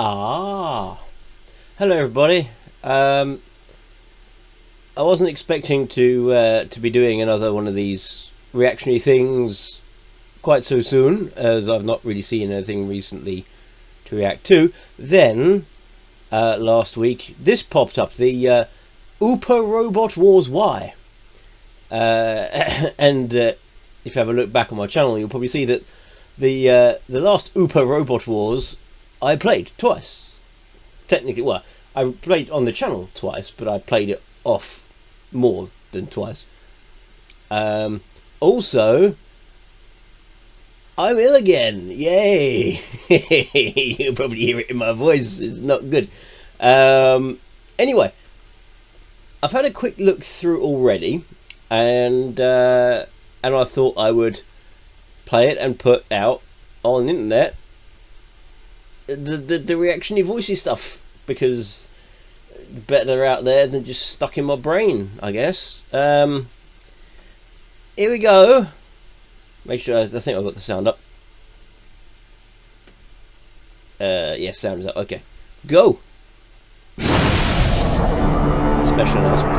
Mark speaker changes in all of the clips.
Speaker 1: Ah, hello everybody. I wasn't expecting to be doing another one of these reactionary things quite so soon, as I've not really seen anything recently to react to. Then last week, this popped up: the Upa Robot Wars Y. And if you have a look back on my channel, you'll probably see that the last Upa Robot Wars I played twice. Technically, well, I played on the channel twice, but I played it off more than twice. Also, I'm ill again. Yay! You'll probably hear it in my voice. It's not good. Anyway, I've had a quick look through already, and I thought I would play it and put out on the internet the reactionary voicey stuff, because better out there than just stuck in my brain, I guess. Here we go. Make sure, I think I've got the sound up. Yeah, sound is up. Okay, go. Special announcement.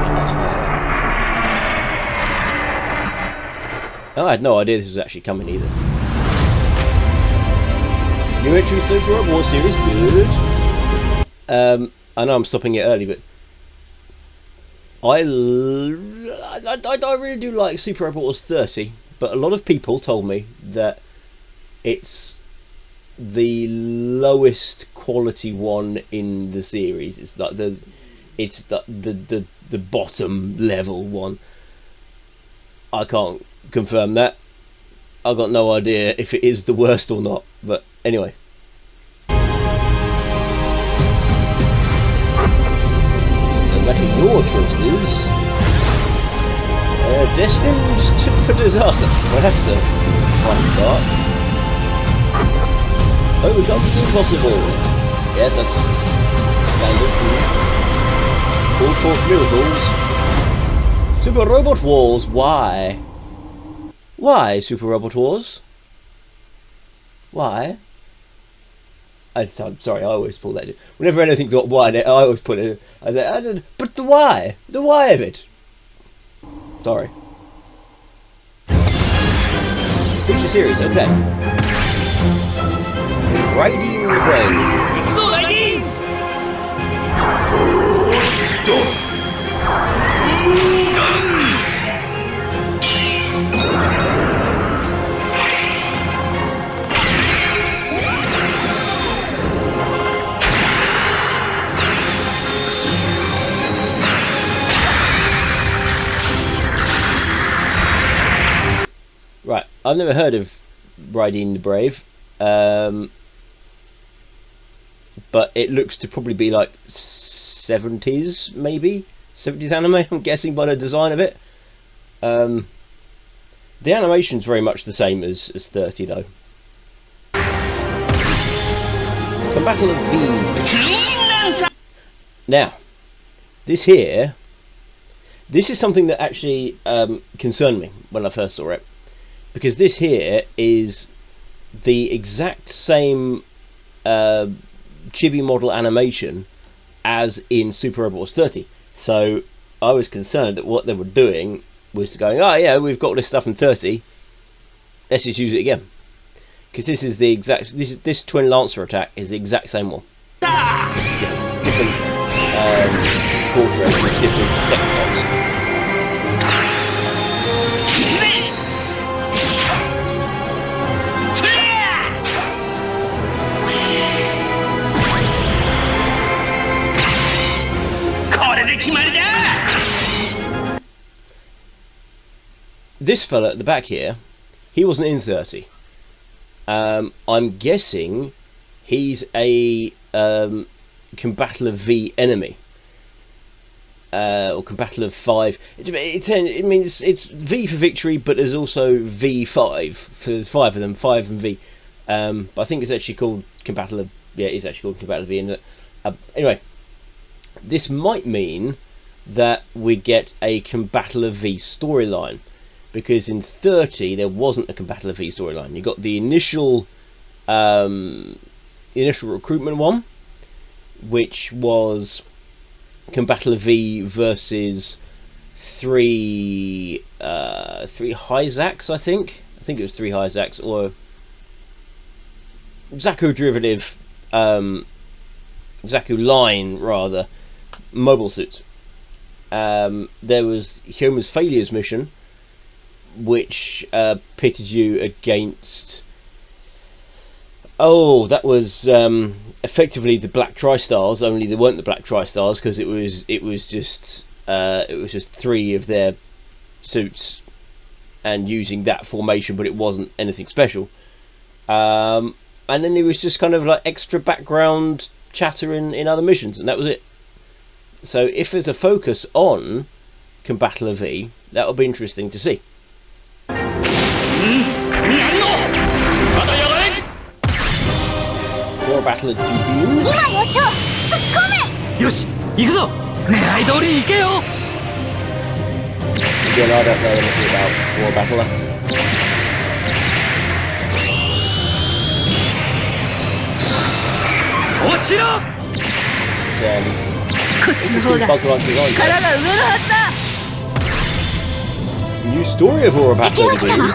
Speaker 1: Oh, I had no idea this was actually coming either. New entry Super Robot series, good. I know I'm stopping it early, but I really do like Super Robot Wars 30, but a lot of people told me that it's the lowest quality one in the series. It's like the bottom level one. I can't confirm that. I've got no idea if it is the worst or not, but anyway. Making your choices. Destined for disaster. Well, that's a fun start. Overcome the impossible. Yes, that's standard. All sorts of miracles. Super Robot Wars. Why? Why Super Robot Wars? Why? I'm sorry, I always pull that in. Whenever anything's got why, I always put it in. I say, but the why? The why of it? Sorry. Feature series, okay. Riding the Brave. Right, I've never heard of Riding the Brave, but it looks to probably be like 70s, maybe 70s anime. I'm guessing by the design of it. The animation's very much the same as 30 though. Combattle of V. Now, this is something that actually concerned me when I first saw it. Because this here is the exact same chibi model animation as in Super Robot Wars 30. So I was concerned that what they were doing was going, oh yeah, we've got this stuff in 30, let's just use it again. Because this is the exact, this Twin Lancer attack is the exact same one. Different portraits, different techniques. This fella at the back here, he wasn't in 30. I'm guessing he's a Combattler V enemy. Or Combattler 5. It means it's V for victory, but there's also V5. For there's 5 of them, 5 and V. But I think it's actually called Combattler. Yeah, it's actually called Combattler V. Anyway, this might mean that we get a Combattler V storyline. Because in 30 there wasn't a Combattler V storyline. You got the initial recruitment one, which was Combattler V versus three Hyzaks, I think it was three Hyzaks, or Zaku derivative, Zaku line rather, mobile suits. There was Hyoma's Failures mission, which pitted you against, that was effectively the Black Tri-Stars, only they weren't the Black Tri-Stars, because it was just three of their suits and using that formation, but it wasn't anything special. And then it was just kind of like extra background chatter in other missions, and that was it. So if there's a focus on Combattler V, that'll be interesting to see. War Battler Dudeen. Again, I don't know anything about War Battler. New story of War Battler Dudeen.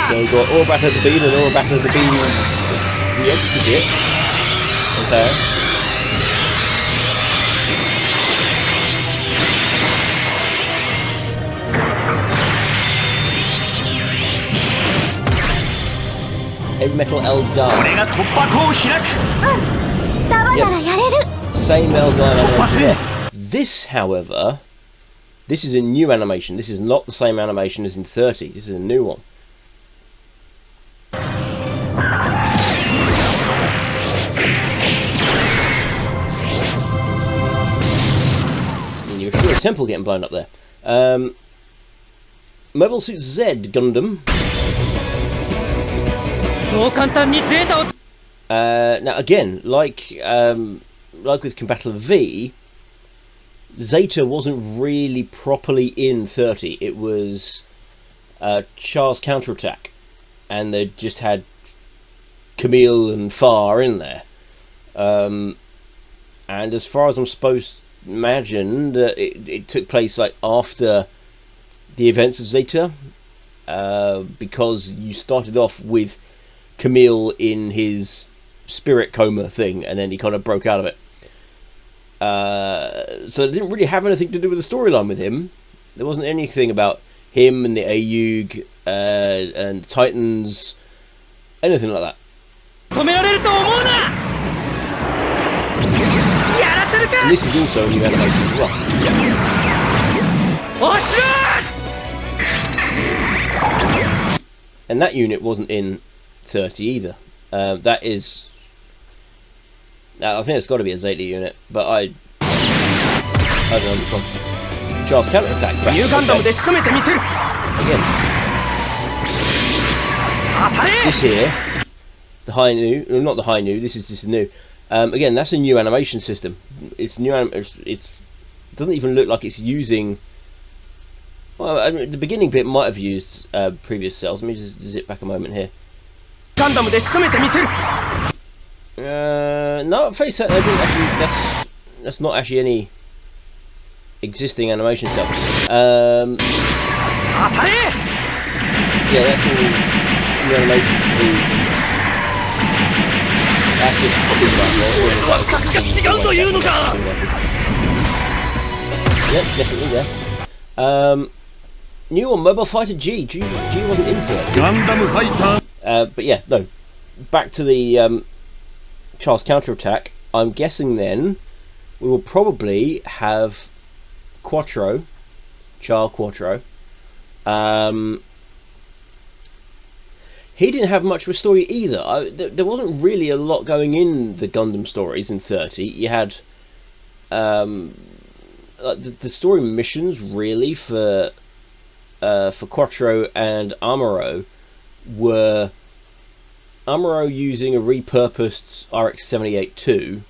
Speaker 1: So we've got War Battler Dudeen and War Battler Dudeen the Exquisite. Okay. Heavy Metal l-gaim. Yep. Same l-gaim. This, however, this is a new animation. This is not the same animation as in 30. This is a new one. And you can feel a temple getting blown up there. Mobile Suit Z Gundam. Now again, like with Combattler V, Zeta wasn't really properly in 30. It was Char's Counterattack, and they just had Camille and Far in there. And as far as I'm supposed to imagine, it took place like after the events of Zeta, because you started off with Camille in his spirit coma thing, and then he kind of broke out of it. So it didn't really have anything to do with the storyline with him. There wasn't anything about him and the Ayug and Titans, anything like that. And this is also a new animation as well. And that unit wasn't in 30 either. That is... I think it's got to be a Zeta unit, but I don't know which one. Char's Counterattack. Okay. Again. This here, the high new, not the high new. This is just new. Again, that's a new animation system. It's new. It doesn't even look like it's using. Well, I mean, the beginning bit might have used previous cells. Let me just zip back a moment here. No, face that. I didn't actually. That's not actually any existing animation cell. Yeah, that's all new animation. That's just yep, definitely there. New on Mobile Fighter G. G wasn't in for it. Gundam Fighter. But yeah, no. Back to the Char's Counterattack. I'm guessing then we will probably have Quattro, Char Quattro. He didn't have much of a story either. There wasn't really a lot going in the Gundam stories in 30. You had the story missions really for Quattro and Amuro were Amuro using a repurposed RX-78-2,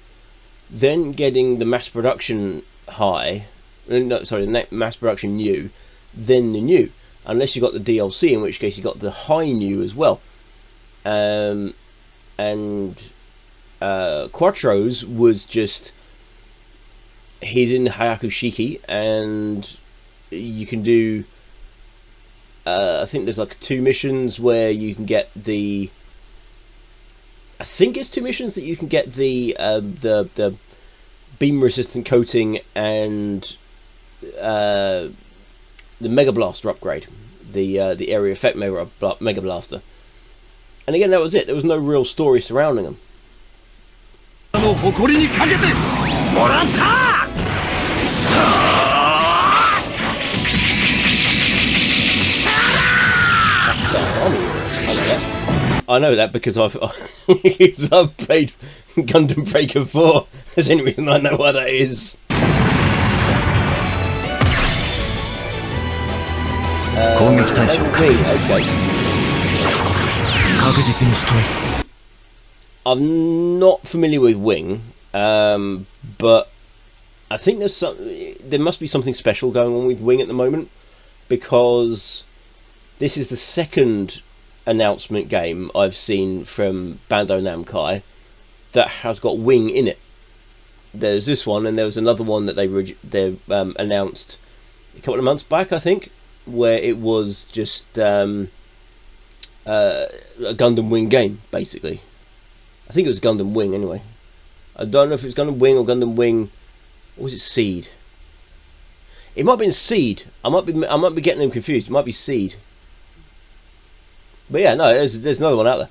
Speaker 1: then getting the mass production high, no, sorry, the mass production new, then the new. Unless you got the DLC, in which case you got the high new as well. And and Quattro's was just he's in Hayaku Shiki, and you can do I think there's like 2 missions where you can get the I think it's 2 missions that you can get the beam resistant coating and the Mega Blaster upgrade, the area effect Mega Blaster. And again, that was it. There was no real story surrounding them. I know that because I've played Gundam Breaker 4. That's the only reason I know what that is. Okay. I'm not familiar with Wing, but I think there must be something special going on with Wing at the moment, because this is the second announcement game I've seen from Bandai Namco that has got Wing in it. There's this one, and there was another one that they announced a couple of months back, I think, where it was just a Gundam Wing game, basically. I think it was Gundam Wing anyway. I don't know if it's Gundam Wing or Gundam Wing. Or was it Seed? It might have been Seed. I might be getting them confused. It might be Seed. But yeah, no, there's another one out there.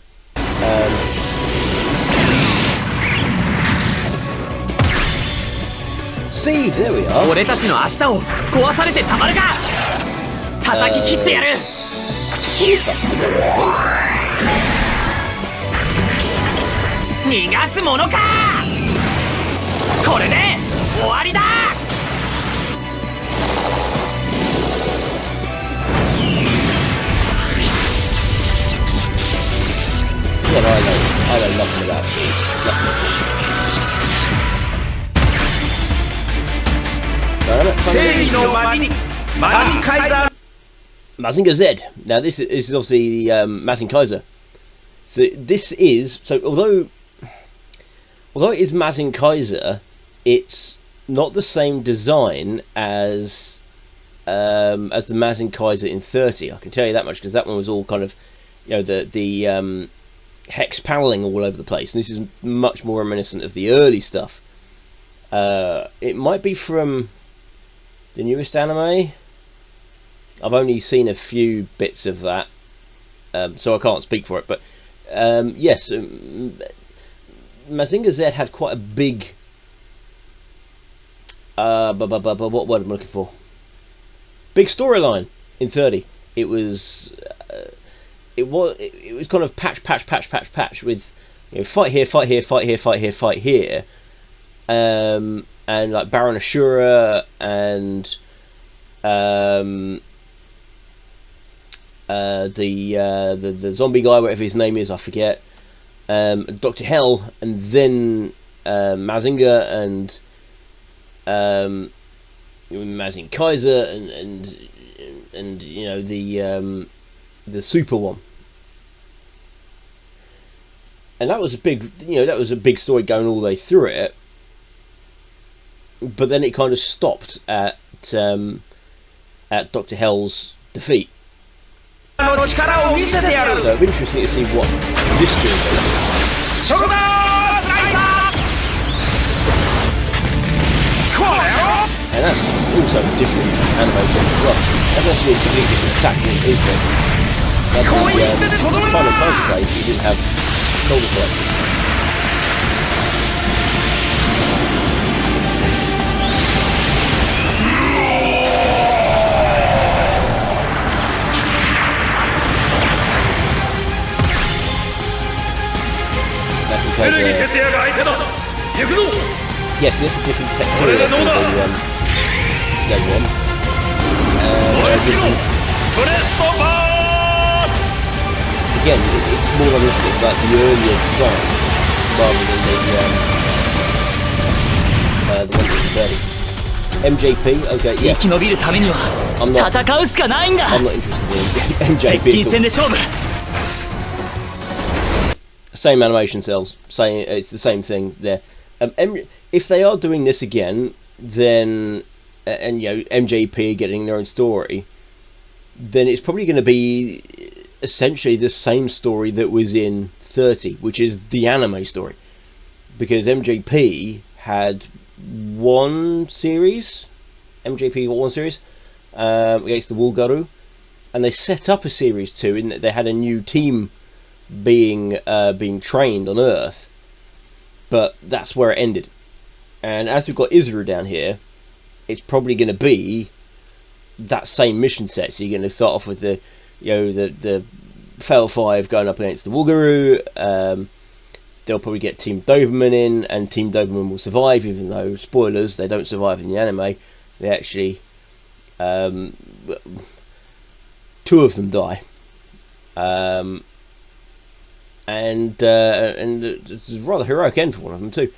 Speaker 1: Seed, there we are. Yeah, no, I know nothing about Seed. Mazin Kaiser. Mazinger Z. Now this is obviously Mazin Kaiser. So this is although it is Mazin Kaiser, it's not the same design as the Mazin Kaiser in 30. I can tell you that much, because that one was all kind of, you know, the hex paneling all over the place, and this is much more reminiscent of the early stuff. It might be from the newest anime. I've only seen a few bits of that, so I can't speak for it, but yes, Mazinger Z had quite a big what word am I looking for? Big storyline in 30. It was kind of patch with, you know, fight here, and like Baron Ashura and the zombie guy, whatever his name is, I forget, Dr. Hell, and then Mazinger and Mazin Kaiser and you know, the super one. And that was a big, you know, that was a big story going all the way through it. But then it kind of stopped at Dr. Hell's defeat. So it'll be interesting to see what this story is. And that's also different animation as well. That's actually a completely different attack, isn't it? That's the final Kaiser play, you didn't have shoulder collection. Yes, there's a different texture to the Jaguar. Again, it's more realistic, like the earlier design, rather than the one that's 30. MJP, okay, yeah. I'm not interested in MJP. Same animation cells, same, it's the same thing there. If they are doing this again, then and you know MJP getting their own story, then it's probably going to be essentially the same story that was in 30, which is the anime story, because MJP had one series, against the Wulgaru, and they set up a series 2 in that they had a new team being trained on Earth, but that's where it ended. And as we've got Izuru down here, it's probably going to be that same mission set. So you're going to start off with the Fail 5 going up against the Wulgaru. They'll probably get Team Doberman in, and Team Doberman will survive, even though, spoilers, they don't survive in the anime. They actually, 2 of them die. And it's a rather heroic end for one of them too.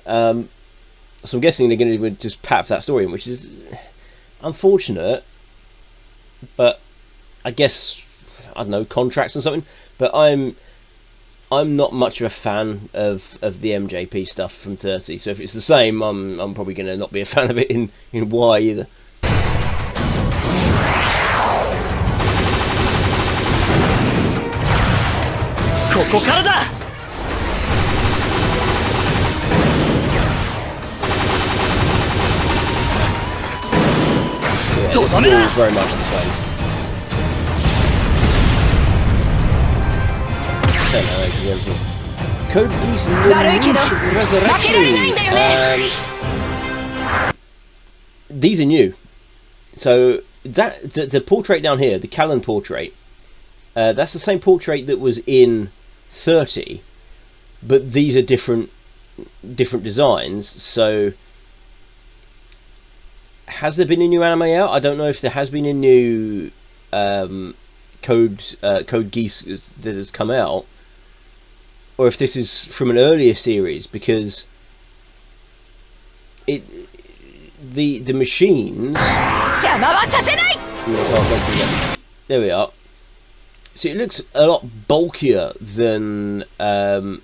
Speaker 1: So I'm guessing they're going to just pat that story in, which is unfortunate. But I guess, I don't know, contracts and something. But I'm not much of a fan of the MJP stuff from 30. So if it's the same, I'm probably going to not be a fan of it in Y either. Yeah, this is very much the same. Code Geese Resurrection. These are new. So that the portrait down here, the Callan portrait, that's the same portrait that was in 30, but these are different designs. So has there been a new anime out? I don't know if there has been a new Code Geass that has come out, or if this is from an earlier series, because the machines. There we are. So it looks a lot bulkier than the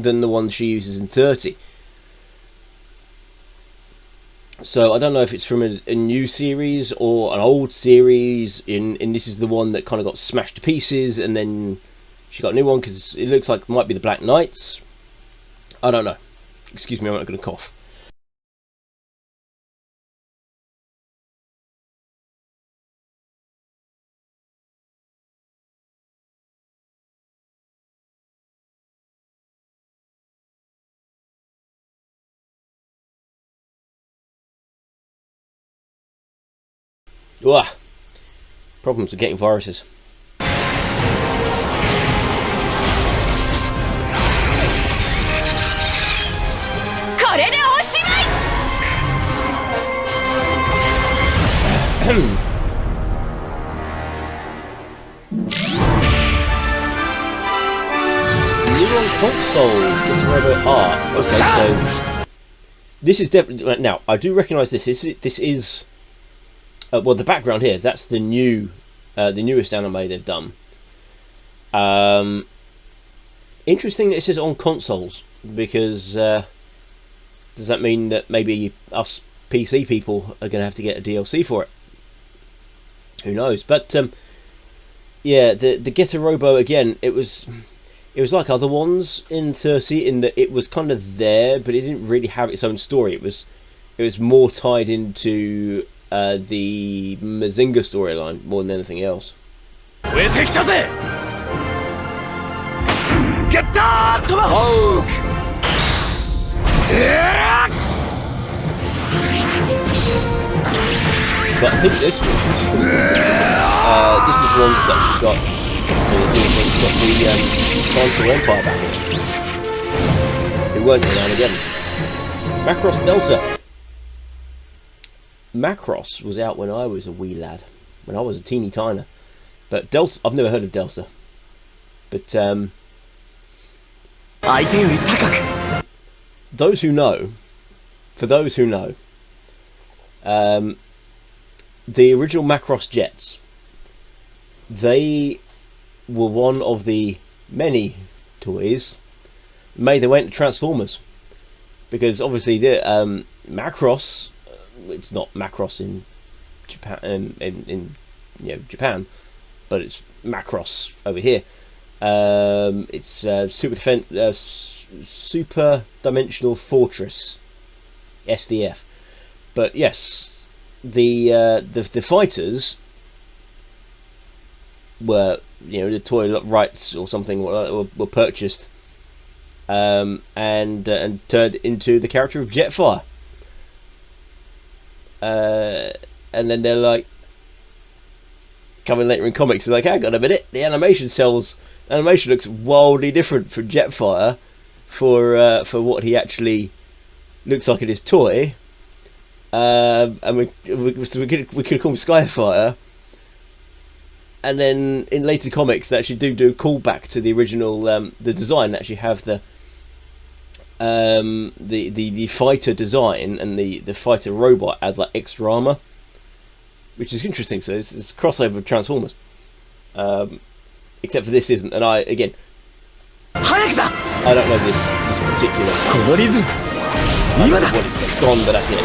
Speaker 1: one she uses in 30. So I don't know if it's from a new series or an old series. And this is the one that kind of got smashed to pieces, and then she got a new one, because it looks like it might be the Black Knights. I don't know. Excuse me, I'm not going to cough. Ugh. Problems with getting viruses. New on console, it's Robo art. Okay, so this is definitely, now I do recognise this. This is well, the background here, that's the newest anime they've done. Interesting that it says on consoles, because does that mean that maybe us PC people are going to have to get a DLC for it? Who knows? But yeah, the Getter Robo again, it was like other ones in 30 in that it was kind of there, but it didn't really have its own story. It was more tied into the Mazinga storyline more than anything else. Get that tomahawk! But I think this one, this is one that's actually got, the Council Empire back in, who weren't around again. Macross Delta. Macross was out when I was a wee lad, when I was a teeny tiner. But Delta, I've never heard of Delta. But those who know, for those who know, the original Macross jets, they were one of the many toys made their way into Transformers, because obviously the Macross, it's not Macross in Japan, in Japan, but it's Macross over here. It's Super Dimensional Fortress, SDF. But yes, the fighters were, the toy rights or something were purchased, and turned into the character of Jetfire. And then they're like, coming later in comics, they're like, hang on a minute, the animation looks wildly different from Jetfire for what he actually looks like in his toy. And we could call him Skyfire. And then in later comics, they actually do a callback to the original, the design. They actually have the fighter design, and the fighter robot adds like extra armor, which is interesting. So it's a crossover of Transformers, except for this isn't. And I don't know this particular. I don't know what it's gone, but that's it.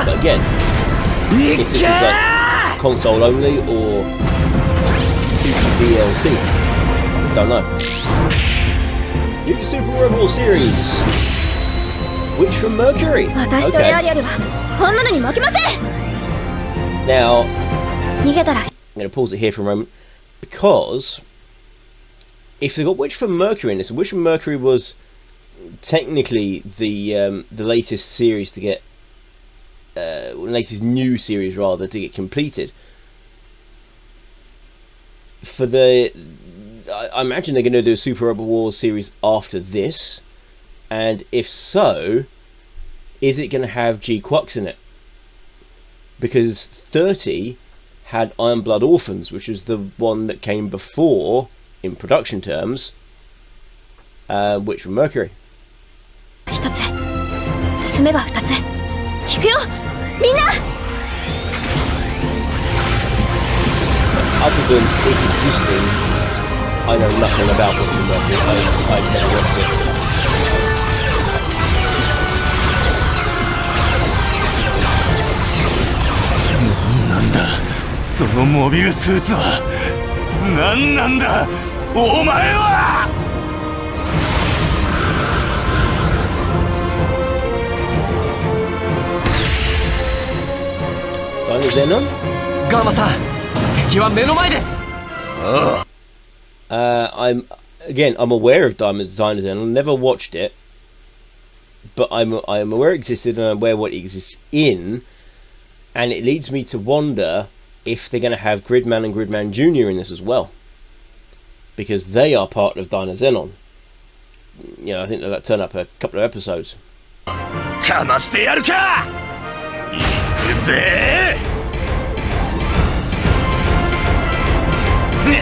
Speaker 1: But again, if this is like console only or DLC, don't know. New Super Robo series. Witch from Mercury. Okay. Now, I'm going to pause it here for a moment, because if they got Witch from Mercury in this, Witch from Mercury was technically the latest series to get, latest new series rather, to get completed. For I imagine they're going to do a Super Robo Wars series after this, and if so, is it going to have G-Quux in it? Because 30 had Iron Blood Orphans, which was the one that came before, in production terms, Witch from Mercury. Other than it existing, I know nothing about Witch from Mercury. I've never watched it.
Speaker 2: なんだそのモビルスーツは。何なんだお前は。
Speaker 3: ガーマさん、敵は目の前です。
Speaker 1: I'm aware of Dinosaur. I've never watched it, but I'm aware it existed, and I'm aware what it exists in, and it leads me to wonder if they're going to have Gridman and Gridman Jr. in this as well, because they are part of Dinosaur. I think they'll turn up a couple of episodes.
Speaker 2: かましてやるか。行くぜ。ファ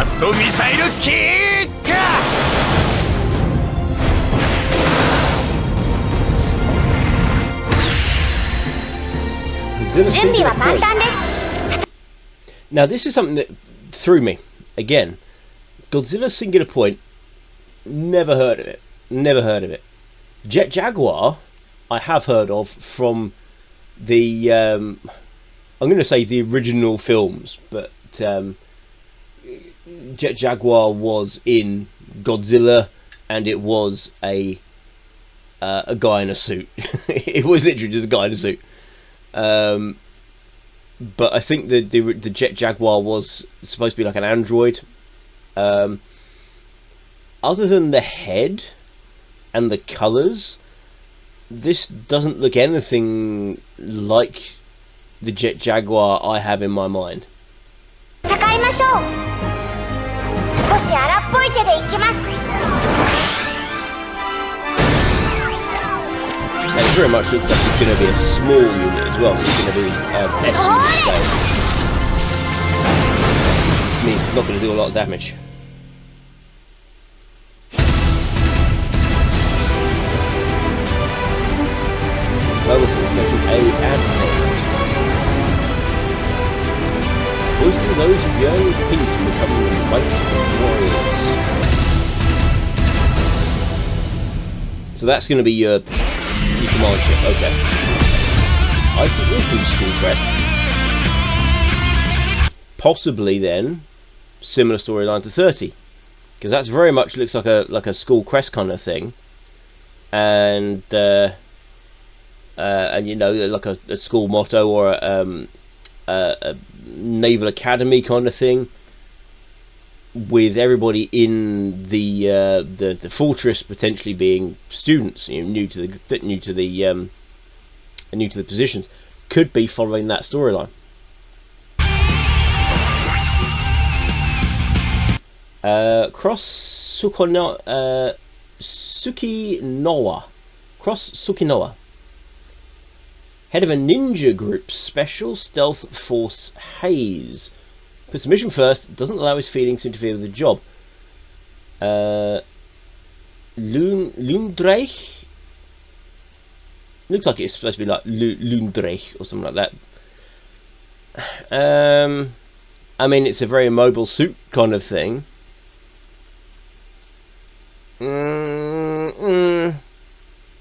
Speaker 2: ーストミサイルキック。
Speaker 1: Now this is something that threw me again. Godzilla Singular Point, never heard of it. Jet Jaguar I have heard of from the I'm going to say the original films, but Jet Jaguar was in Godzilla, and it was a guy in a suit. It was literally just a guy in a suit. But I think the Jet Jaguar was supposed to be like an android. Other than the head and the colours, this doesn't look anything like the Jet Jaguar I have in my mind. And it very much looks like it's going to be a small unit as well. It's going to be S scale. Which means it's not going to do a lot of damage. hints from becoming mighty warriors. So that's going to be your command ship. Okay. Icy Wisdom School Crest. Possibly then similar storyline to 30, because that's very much looks like a school crest kind of thing, and you know, like a school motto or a naval academy kind of thing, with everybody in the fortress potentially being students, you know, new to the positions. Could be following that storyline. Cross Sukinoa. Cross Sukinoa. Head of a ninja group, Special Stealth Force Haze. Puts the mission first, doesn't allow his feelings to interfere with the job. Lundreich? Looks like it's supposed to be like Lundreich or something like that. I mean, it's a very mobile suit kind of thing.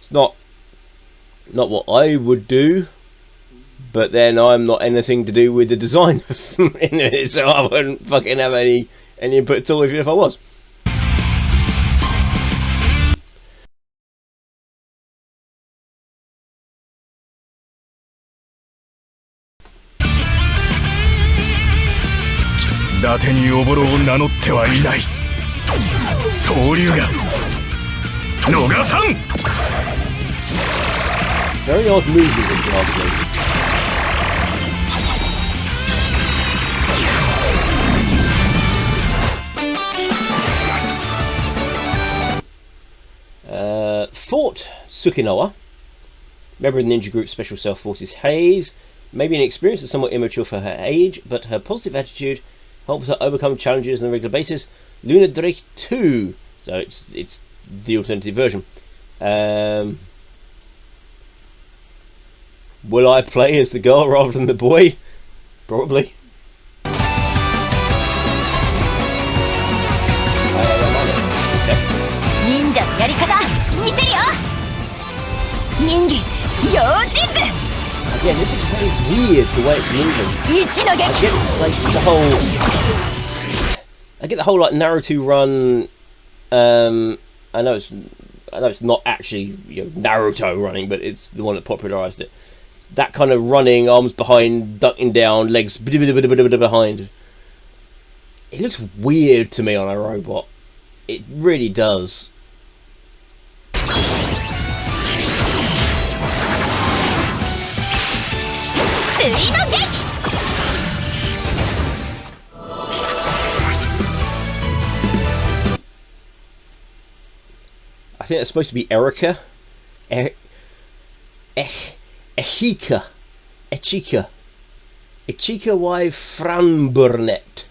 Speaker 1: It's not what I would do, but then I'm not anything to do with the design in it, so I wouldn't fucking have any input at all even if I was. Very odd movement in Godzilla. Fort Sukinoa, member of the ninja group Special Self Forces Haze, may be an experience that's somewhat immature for her age, but her positive attitude helps her overcome challenges on a regular basis. Luna Drake 2, so it's the alternative version. Will I play as the girl rather than the boy? Probably. Ninja again, this is very weird the way it's moving. I get the whole like Naruto Run. I know it's not actually, you know, Naruto running, but it's the one that popularized it. That kind of running, arms behind, ducking down, legs behind. It looks weird to me on a robot. It really does. I think it's supposed to be Erica. Echika Y. Franburnet.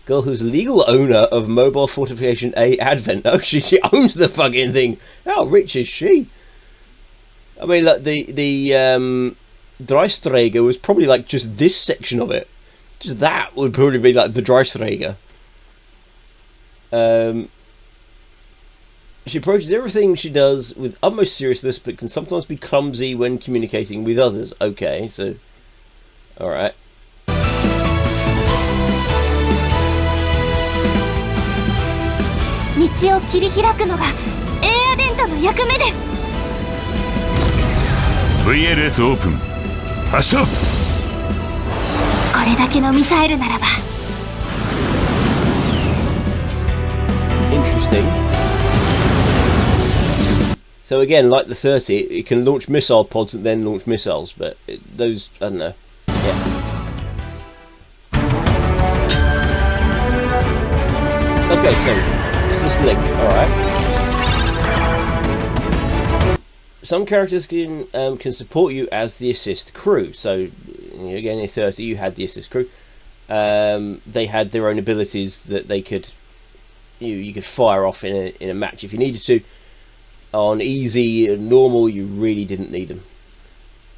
Speaker 1: Girl who's legal owner of Mobile Fortification A Advent. Oh, she owns the fucking thing. How rich is she? I mean, like the Dreisträger was probably like just this section of it. Just that would probably be like the Dreisträger. She approaches everything she does with utmost seriousness, but can sometimes be clumsy when communicating with others. Okay, so... Alright.
Speaker 2: VLS オープン発射。
Speaker 4: これだけのミサイルならば。
Speaker 1: Interesting. So again, like the 30, it can launch missile pods and then launch missiles, but those, I don't know. Yeah. Okay, so it's this link. Alright. Some characters can support you as the assist crew. So again, in 30, you had the assist crew. They had their own abilities that they could you could fire off in a match if you needed to. On easy and normal, you really didn't need them.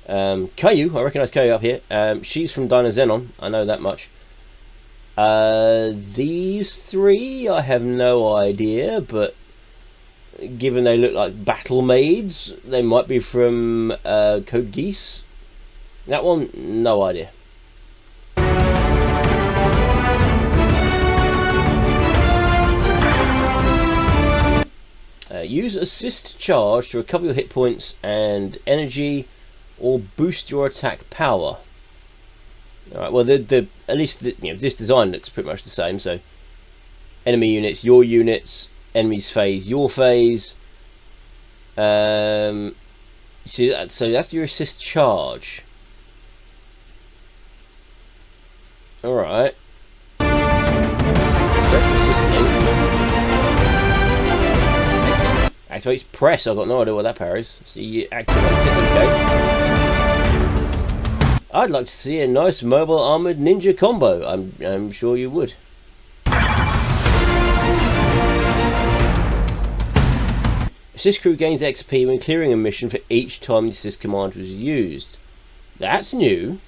Speaker 1: Kayu, I recognise Kayu up here. She's from Dynazenon, I know that much. These three, I have no idea, but given they look like battle maids, they might be from Code Geass. That one, no idea. Use assist charge to recover your hit points and energy, or boost your attack power. All right. Well, at least this design looks pretty much the same. So, enemy units, your units, enemy's phase, your phase. See that? So that's your assist charge. All right. Activates press. I've got no idea what that parries. So you activate it. Okay. I'd like to see a nice mobile armored ninja combo. I'm sure you would. Assist crew gains XP when clearing a mission for each time the assist command was used. That's new.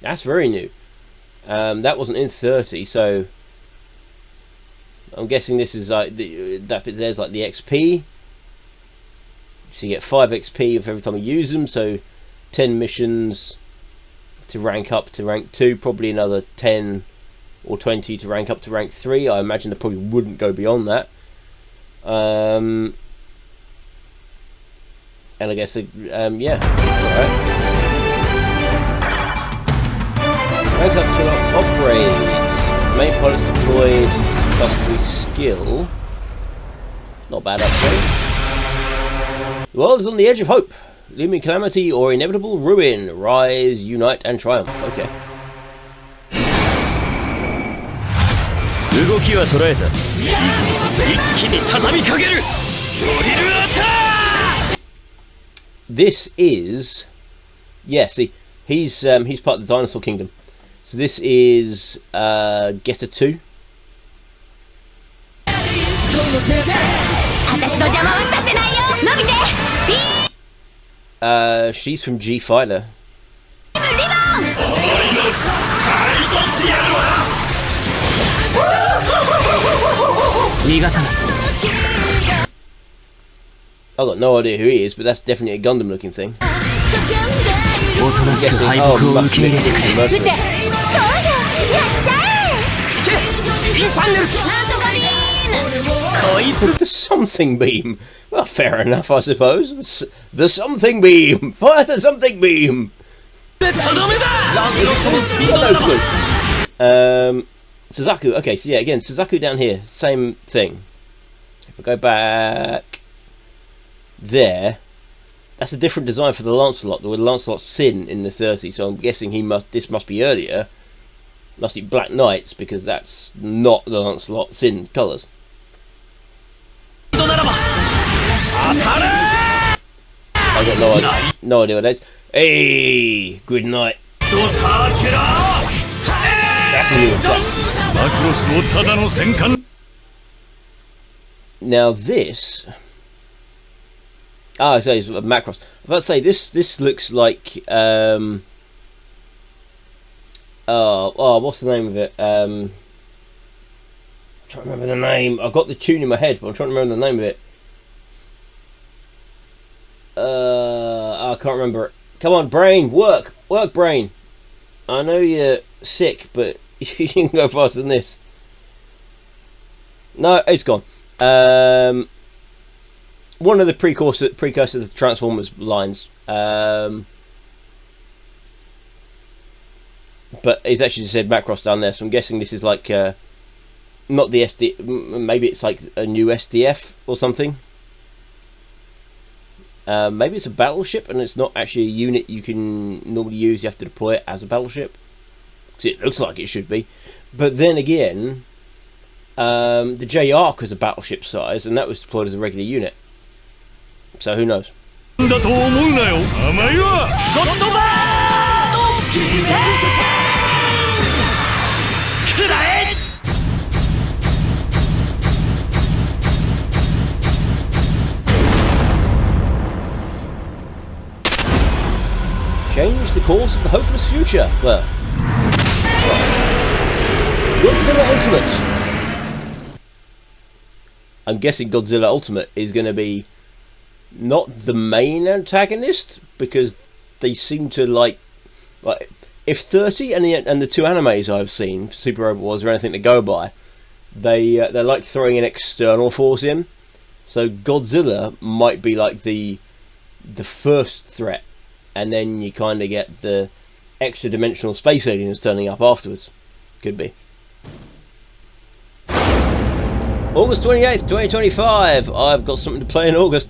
Speaker 1: That's very new. That wasn't in 30, so I'm guessing this is like there's like the XP. So you get 5 XP for every time you use them. So 10 missions to rank up to rank 2, probably another 10 or 20 to rank up to rank 3. I imagine they probably wouldn't go beyond that. And I guess, yeah. Alright. Rank up to upgrades. Main pilots deployed, +3 skill. Not bad upgrade. The world is on the edge of hope. Looming calamity or inevitable ruin. Rise, unite, and triumph. Okay. This is, yeah. See, he's part of the dinosaur kingdom. So this is Getter 2. She's from G Fighter. I've got no idea who he is, but that's definitely a Gundam looking thing. The something beam. Well, fair enough, I suppose. The something beam. Fire the something beam. Suzaku. Okay, so yeah, again, Suzaku down here, same thing. If I go back there, that's a different design for the Lancelot. There was Lancelot Sin in the 30s, so I'm guessing this must be earlier. Must be Black Knights, because that's not the Lancelot Sin colours. I got no idea what that is. Hey, good night. Now this. So it's Macross. I was about to say this looks like what's the name of it? I'm trying to remember the name. I've got the tune in my head, but I'm trying to remember the name of it. I can't remember it. Come on, brain, work, brain. I know you're sick, but you can go faster than this. No, it's gone. One of the precursors to the Transformers lines. But it's actually just said Macross down there, so I'm guessing this is like not the SD. Maybe it's like a new SDF or something. Maybe it's a battleship and it's not actually a unit you can normally use. You have to deploy it as a battleship. See, it looks like it should be. But then again, the J-Arc was a battleship size and that was deployed as a regular unit. So who knows? Change the course of the hopeless future. Well, Godzilla Ultimate. I'm guessing Godzilla Ultimate is going to be not the main antagonist, because they seem to like if 30 and the two animes I've seen, Super Robo Wars or anything to go by, they like throwing an external force in. So Godzilla might be like the first threat, and then you kind of get the extra dimensional space aliens turning up afterwards. Could be. August 28th, 2025. I've got something to play in August.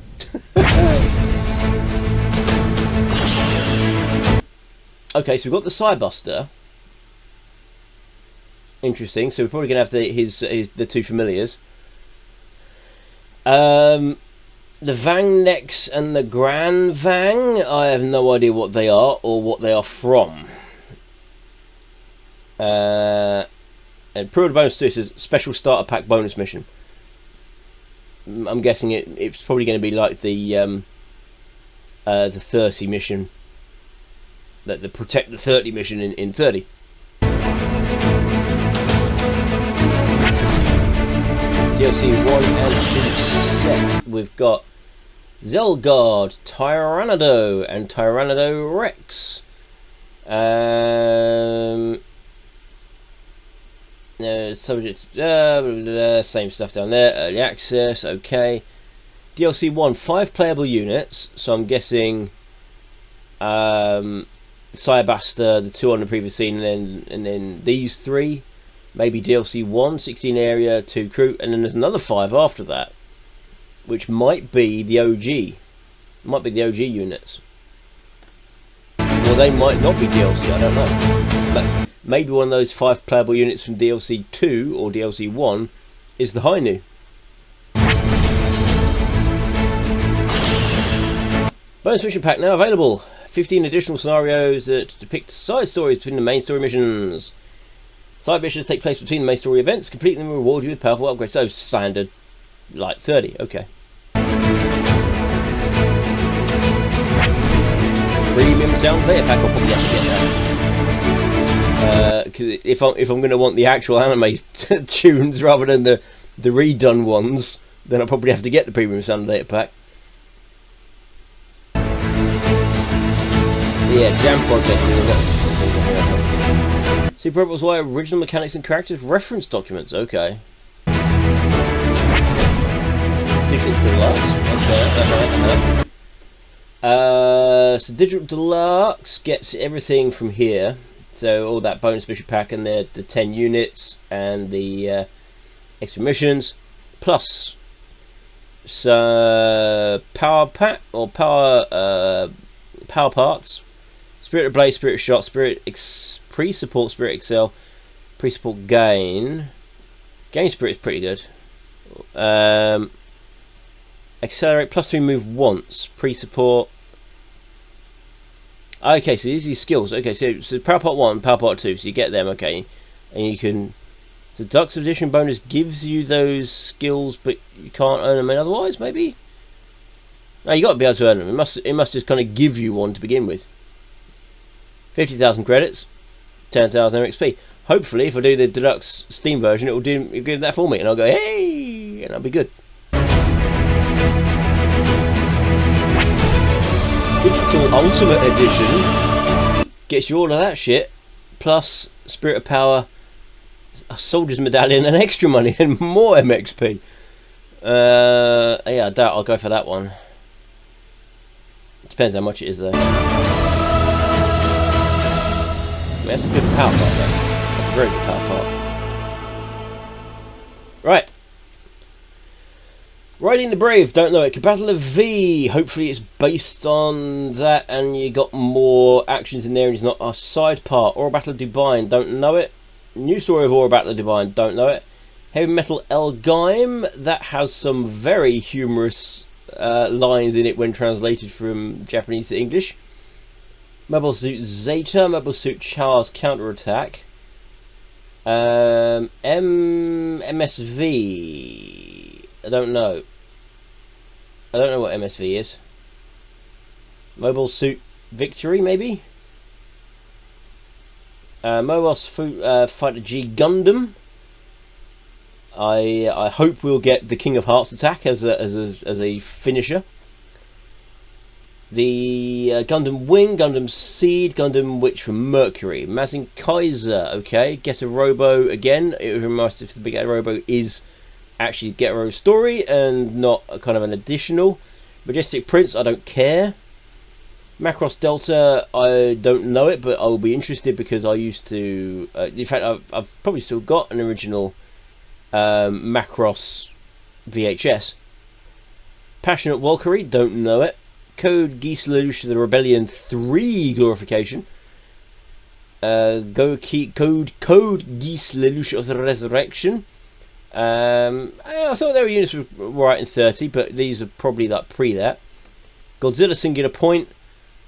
Speaker 1: Okay, so we've got the Cybuster. Interesting. So we're probably going to have the two familiars. The Vang Nex and the Gran Vang. I have no idea what they are or what they are from. And pre-order bonus 2 says special starter pack bonus mission. I'm guessing it's probably going to be like the 30 mission. The Protect the 30 mission in 30. DLC 1 and 2 set. We've got Zelgard, Tyrannado, and Tyrannado Rex. Subject, same stuff down there. Early access, okay. DLC 1, 5 playable units. So I'm guessing Cybuster, the 2 on the previous scene, and then these 3. Maybe DLC 1, 16 area, 2 crew, and then there's another 5 after that, which might be the OG. Might be the OG units. Or they might not be DLC, I don't know. But maybe one of those 5 playable units from DLC 2 or DLC 1 is the Hainu. Bonus mission pack now available. 15 additional scenarios that depict side stories between the main story missions. Side missions take place between the main story events. Complete them and reward you with powerful upgrades. So standard, like 30. Okay. Premium sound player pack. I'll probably have to get that. Because if I'm going to want the actual anime tunes rather than the redone ones, then I'll probably have to get the premium sound data pack. Yeah, Jam Project. Super Robo Y original mechanics and characters reference documents. Okay. Digital Deluxe. Okay. So Digital Deluxe gets everything from here. So all that bonus mission pack and the 10 units and the extra missions, plus power pack or power parts. Spirit of Blaze, Spirit of Shot, pre-support Spirit Excel, pre-support Gain. Gain Spirit is pretty good. Accelerate +3 move once. Pre-support. Okay, so these are skills. Okay, so Power Part 1, Power Part 2, so you get them, okay. And you can... So Deluxe Edition bonus gives you those skills, but you can't earn them otherwise, maybe? No, you got to be able to earn them. It must just kind of give you one to begin with. 50,000 credits, 10,000 XP. Hopefully, if I do the Deluxe Steam version, it'll give that for me, and I'll go, hey, and I'll be good. Digital Ultimate Edition gets you all of that shit, plus Spirit of Power, a Soldier's Medallion, and extra money, and more MXP. Yeah, I doubt I'll go for that one. Depends how much it is, though. That's a good power part, though. That's a very good power part. Right. Riding the Brave, don't know it. Battle of V, hopefully it's based on that and you got more actions in there and it's not a side part. Or Battle of Divine, don't know it. New story of Or Battle of Divine, don't know it. Heavy Metal l-gaim, that has some very humorous lines in it when translated from Japanese to English. Mobile Suit Zeta, Mobile Suit Char's Counterattack. MSV, I don't know. I don't know what MSV is. Mobile Suit Victory, maybe? Fighter G Gundam. I hope we'll get the King of Hearts attack as a finisher. The Gundam Wing, Gundam Seed, Gundam Witch from Mercury, Mazin Kaiser. Okay, get a Robo again. It would be nice if the big Robo is actually Get a Robo story and not a kind of an additional. Majestic Prince, I don't care. Macross Delta, I don't know it, but I will be interested because I used to. In fact, I've probably still got an original Macross VHS. Passionate Valkyrie, don't know it. Code Geese Lelouch the Rebellion 3 glorification. Code Geese Lelouch of the Resurrection. I thought their units were right in 30, but these are probably like pre that. Godzilla Singular Point.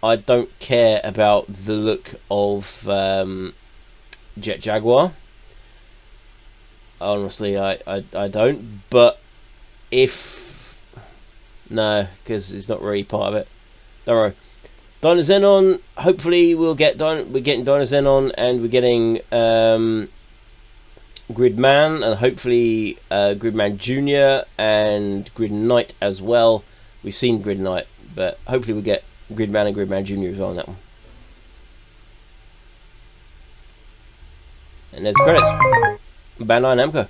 Speaker 1: I don't care about the look of Jet Jaguar. Honestly, I don't. But if no, because it's not really part of it. Don't worry. Dino Xenon. Hopefully, we're getting Dino Xenon, and we're getting Gridman, and hopefully Gridman Junior and Grid Knight as well. We've seen Grid Knight, but hopefully we get Gridman and Gridman Junior as well on that one. And there's the credits. Bandai Namco.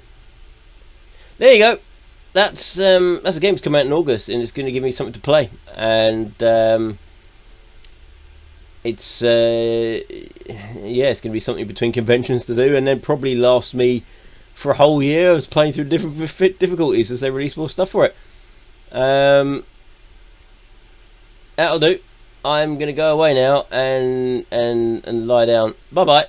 Speaker 1: There you go. That's a game to come out in August, and it's going to give me something to play. And it's it's going to be something between conventions to do, and then probably last me for a whole year. I was playing through different difficulties as they release more stuff for it. That'll do. I'm going to go away now and lie down. Bye bye.